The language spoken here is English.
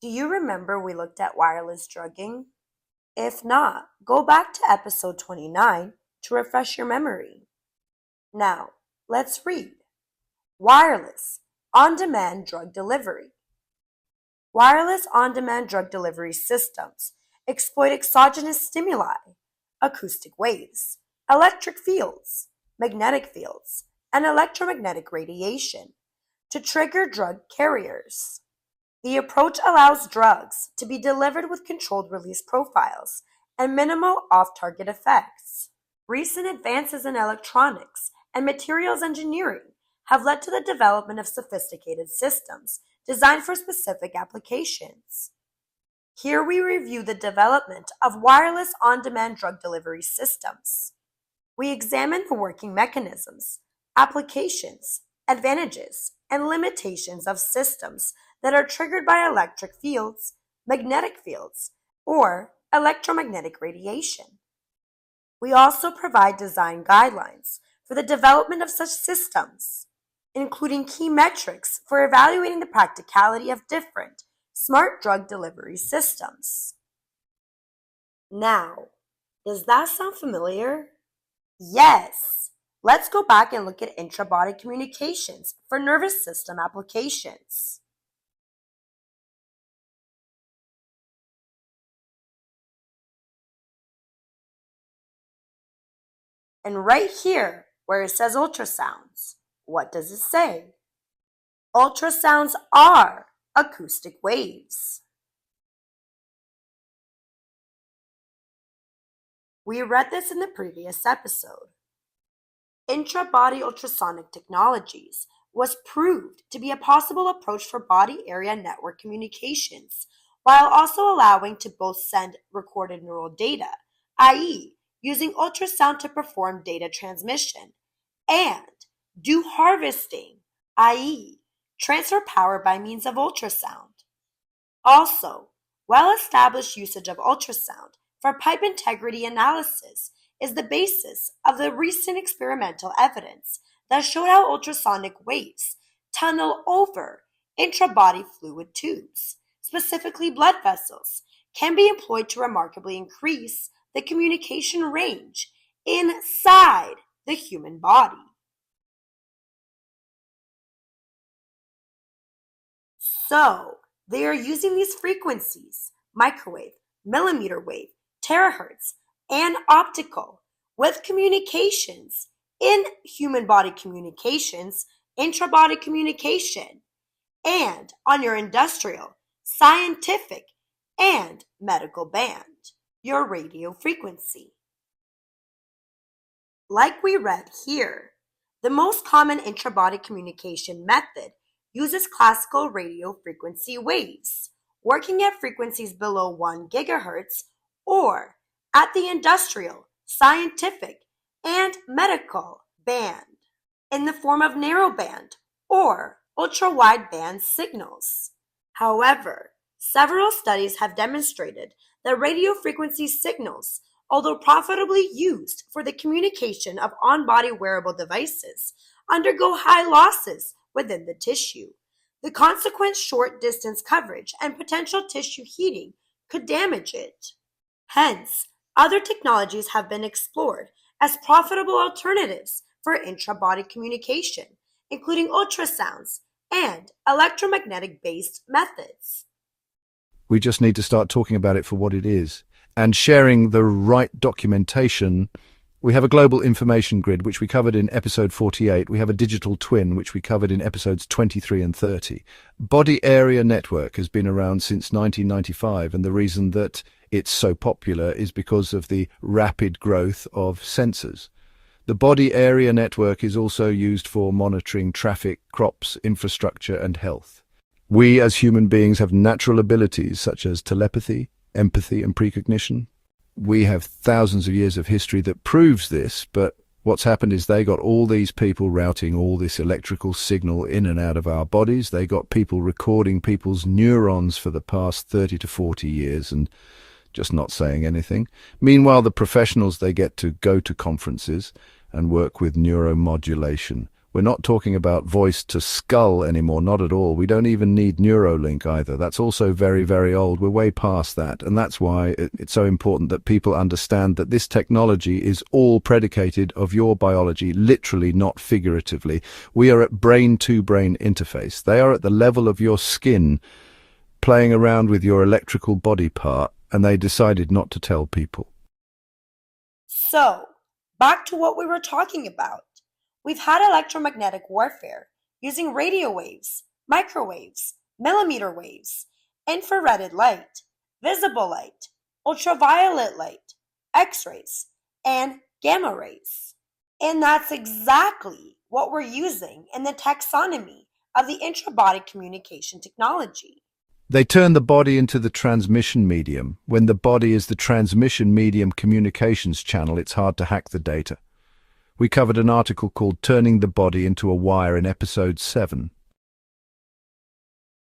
Do you remember we looked at wireless drugging? If not, go back to episode 29 to refresh your memory. Now, let's read. Wireless on-demand drug delivery. Wireless on-demand drug delivery systems exploit exogenous stimuli, acoustic waves, electric fields, magnetic fields, and electromagnetic radiation to trigger drug carriers. The approach allows drugs to be delivered with controlled release profiles and minimal off-target effects. Recent advances in electronics and materials engineering have led to the development of sophisticated systems designed for specific applications. Here we review the development of wireless on-demand drug delivery systems. We examine the working mechanisms, applications, advantages, and limitations of systems that are triggered by electric fields, magnetic fields, or electromagnetic radiation. We also provide design guidelines for the development of such systems, including key metrics for evaluating the practicality of different smart drug delivery systems. Now, does that sound familiar? Yes! Let's go back and look at intra-body communications for nervous system applications. And right here, where it says ultrasounds, what does it say? Ultrasounds are acoustic waves. We read this in the previous episode. Intra-body ultrasonic technologies was proved to be a possible approach for body area network communications, while also allowing to both send recorded neural data, i.e., using ultrasound to perform data transmission, and do harvesting, i.e., transfer power by means of ultrasound. Also, well-established usage of ultrasound for pipe integrity analysis is the basis of the recent experimental evidence that showed how ultrasonic waves tunnel over intra-body fluid tubes, specifically blood vessels, can be employed to remarkably increase the communication range inside the human body. So, they are using these frequencies, microwave, millimeter wave, terahertz, and optical, with communications in human body communications, intra-body communication, and on your industrial, scientific, and medical band, your radio frequency. Like we read here, the most common intra-body communication method uses classical radio frequency waves, working at frequencies below 1 gigahertz or at the industrial, scientific, and medical band in the form of narrowband or ultra-wideband signals. However, several studies have demonstrated that radio frequency signals, although profitably used for the communication of on-body wearable devices, undergo high losses within the tissue. The consequent short distance coverage and potential tissue heating could damage it. Hence, other technologies have been explored as profitable alternatives for intra-body communication, including ultrasounds and electromagnetic-based methods. We just need to start talking about it for what it is and sharing the right documentation. We have a global information grid, which we covered in episode 48. We have a digital twin, which we covered in episodes 23 and 30. Body Area Network has been around since 1995, and the reason that it's so popular is because of the rapid growth of sensors. The Body Area Network is also used for monitoring traffic, crops, infrastructure, and health. We as human beings have natural abilities such as telepathy, empathy, and precognition. We have thousands of years of history that proves this, but what's happened is they got all these people routing all this electrical signal in and out of our bodies. They got people recording people's neurons for the past 30 to 40 years and just not saying anything. Meanwhile, the professionals, they get to go to conferences and work with neuromodulation, We're not talking about voice to skull anymore, not at all. We don't even need Neuralink either. That's also very, very old. We're way past that. And that's why it's so important that people understand that this technology is all predicated of your biology, literally, not figuratively. We are at brain-to-brain interface. They are at the level of your skin, playing around with your electrical body part, and they decided not to tell people. So, back to what we were talking about. We've had electromagnetic warfare using radio waves, microwaves, millimeter waves, infrared light, visible light, ultraviolet light, X-rays, and gamma rays. And that's exactly what we're using in the taxonomy of the intra-body communication technology. They turn the body into the transmission medium. When the body is the transmission medium communications channel, it's hard to hack the data. We covered an article called Turning the Body into a Wire in episode 7.